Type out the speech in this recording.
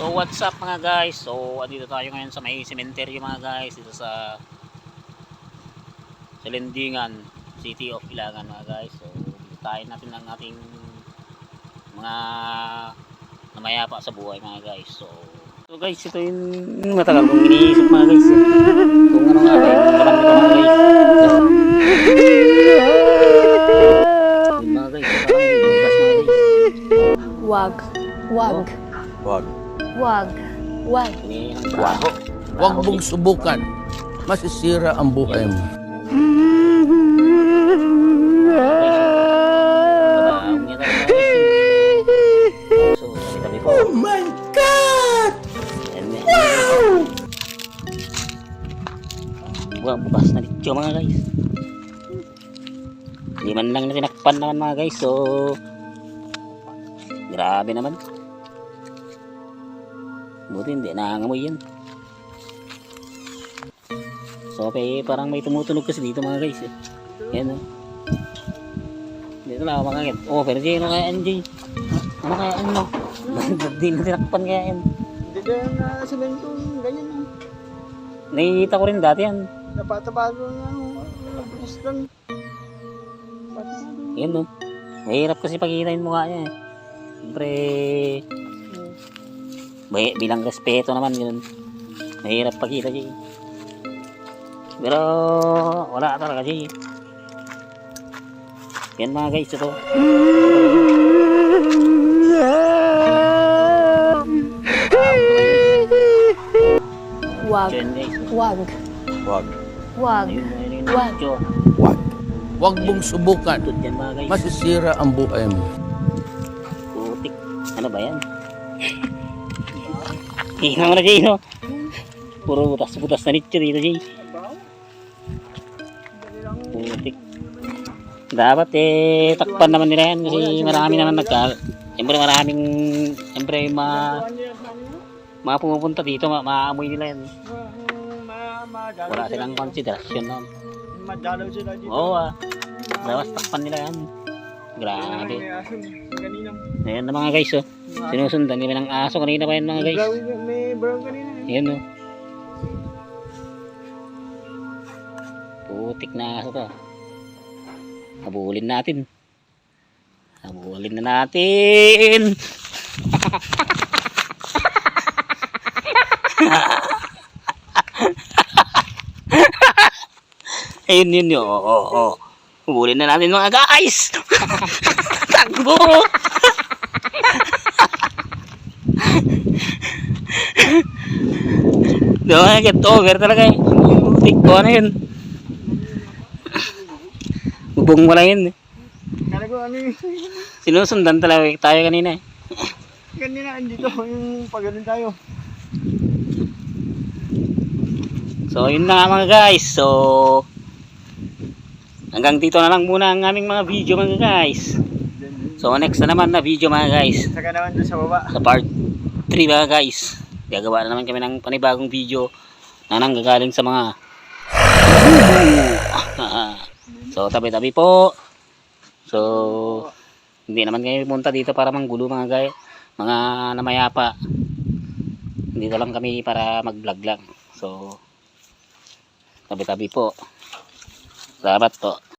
So what's up mga guys? So andito tayo ngayon sa may cemetery mga guys, dito sa Lendingan, City of Ilangan mga guys. So bisitahin natin ang ating mga namayapa sa buhay mga guys. So guys, ito yung matagal kong iniisip mga guys. Kung ano nga ba yung laman nito mga guys. So, mga guys, parang bukas mga guys. Wag. Wag. Wag. Wag. Wag. Wag mong subukan. Masisira ang buhay mo. Oh my God! Wow! Bukas na dito mga guys. Hindi man lang natinakpan naman mga guys. So grabe naman. Buti hindi nangangamoy yan. So parang may tumutunog kasi dito mga guys eh. Yan o. Dito lang ako makakit. Oh pero Jay, ano kaya yan Jay? Ano kaya ano? Hindi na tinakpan kaya yan. Hindi kaya na semento ganyan eh. Nakikita ko rin dati yan. Napatapado na bukas lang. Yan o. Mahirap kasi pakitain mo nga niya eh. Siyempre bilang respeto naman yun. Mahirap pakita Jay. Pero wala talaga Jay. Yan mga guys ito. Wag. Wag. Wag. Wag. Wag. Wag. Wag mong subukan. Yan mga guys. Masisira ang buhay mo. Putik. Ano ba yan? Hina mo na Jay no? Puro butas-butas na nito dito Jay. Putik. Dapat takpan naman nila yan kasi marami naman siyempre maraming mga pumupunta dito maamoy nila yan. Wala silang konsiderasyon naman. Madalaw sila dito. Oo dapat takpan nila yan. Grabe. Ayan na mga guys oh. Sinusundan nila ng aso kanina pa yan mga guys. May brown kanina eh. Ayan oh. Putik na aso to. Habulin natin. Habulin na natin. Ayun yun yun. Oo. Habulin na natin mga guys. Takbo. Doon get over talaga eh. Putik ko na yun. Bubong mo lang yun eh. Kala ko ano yung Sinusundan talaga tayo kanina eh. kanina andito yung pagano'n tayo. So yun na nga mga guys. So hanggang dito na lang muna ang aming mga video mga guys. So next na naman na video mga guys. Saka naman doon sa baba. Sa part 3 mga guys. Gagawa na naman kami ng panibagong video na nanggagaling sa mga so tabi-tabi po. So hindi naman kayo pumunta dito para manggulo mga guys, mga namayapa. Dito lang kami para mag-vlog lang. So tabi-tabi po. Salamat po.